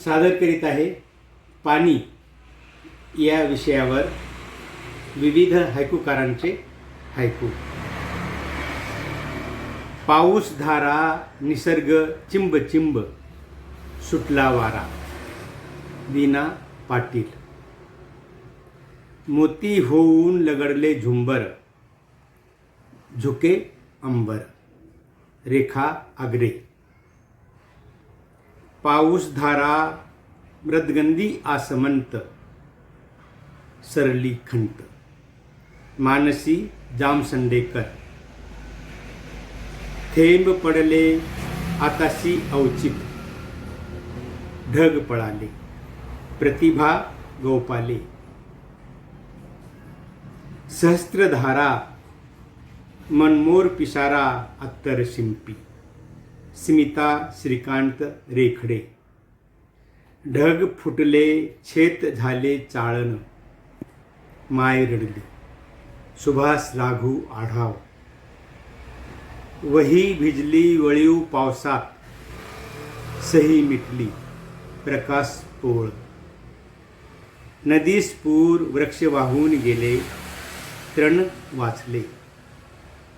सादर करीत आहे पाणी या विषयावर विविध हायकूकारांचे हायकू. पाऊस धारा निसर्ग चिंब चिंब सुटला वारा. दीना पाटील. मोती होऊन लगडले झुंबर झुके अंबर. रेखा आगरे. पाऊस धारा मृदगंधी आसमंत सरली खंत. मानसी जामसंडेकर. थेंब पडले आताशी अवचित ढग पळाले. प्रतिभा गोपाले. सहस्त्रधारा मनमोर पिसारा अत्तर शिंपी. स्मिता श्रीकांत रेखडे. ढग फुटले छेत झाले चाळण माय रडली. सुभाष राघू आढाव. वही भिजली वळीव पावसात सही मिटली प्रकाश पोळ. नदीस पूर वृक्ष वाहून गेले तृण वाचले.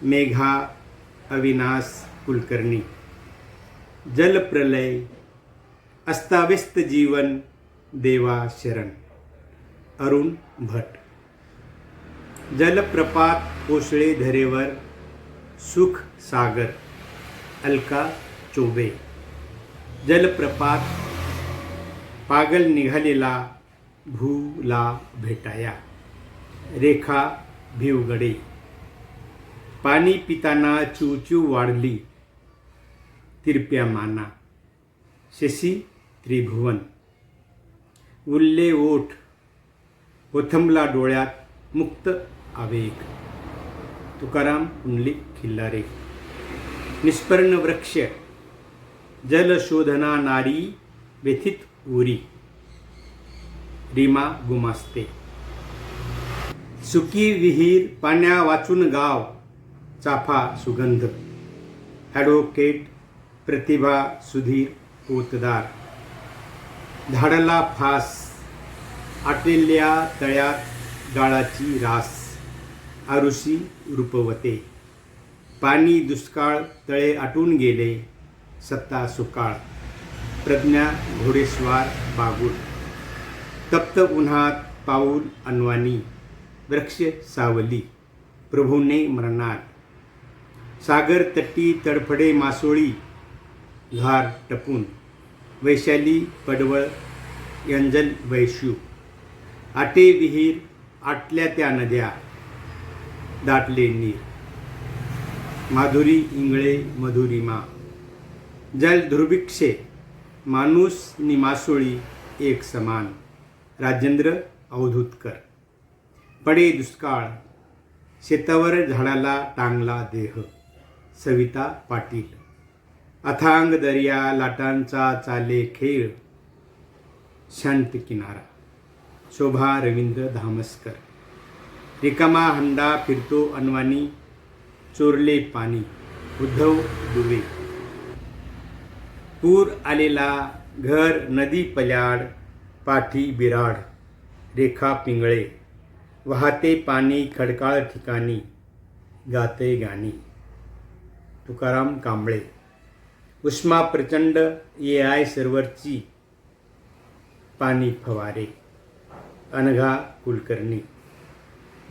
मेघा अविनाश कुलकर्णी. जलप्रलय अस्ताव्यस्त जीवन देवा शरण अरुण भट. जलप्रपात कोसळे धरेवर सुख सागर अलका चोबे. जलप्रपात पागल निघालेला भूला भेटाया रेखा भिवगडे. पाणी पिताना चिवचिव वाढली तिरप्या माना शशी त्रिभुवन. उरले ओठ ओथंबला डोळ्यात मुक्त आवेग तुकाराम पुंडलिक खिल्लारे. निष्पर्ण वृक्ष जलशोधना नारी व्यथित उरी रीमा गुमास्ते. सुकी विहीर पाण्या वाचून गाव चाफा सुगंध ॲडव्होकेट प्रतिभा सुधीर पोतदार. झाडाला फास आटलेल्या तळ्यात गाळाची रास आरुषी रूपवते. पाणी दुष्काळ तळे आटून गेले सत्ता सुकाळ प्रज्ञा घोडेस्वार बागुल. तप्त उन्हात पाऊल अनवानी वृक्ष सावली प्रभूने मरणात. सागर तटी तडफडे मासोळी घार टपून वैशाली पडवळ यंजल वैश्यू. आटे विहीर आटल्या त्या नद्या दाटले नीर माधुरी इंगळे मधुरिमा. जल दुर्भिक्षे माणूस नि मासोळी एक समान राजेंद्र अवधूतकर. पडे दुष्काळ शेतावर झाडाला टांगला देह सविता पाटील. अथांग दर्या लाटांचा चाले खेळ शांत किनारा शोभा रवींद्र धामस्कर. रिकामा हंडा फिरतो अनवानी चोरले पाणी उद्धव दुबे. पूर आलेला घर नदी पल्याड पाठी बिराड रेखा पिंगळे. वाहते पाणी खडकाळ ठिकाणी गाते गाणी तुकाराम कांबळे. उष्मा प्रचंड AI सर्व्हरची पाणी फवारे अनघा कुलकर्णी.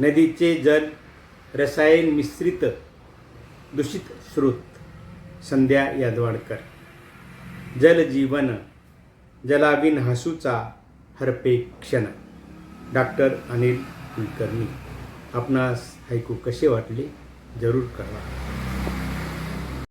नदीचे जल रसायन मिश्रित दूषित स्रोत संध्या यादवाडकर. जलजीवन जलाविन हसूचा हरपे क्षण डॉक्टर अनिल कुलकर्णी. आपणास हायकू कसे वाटले जरूर कळवा.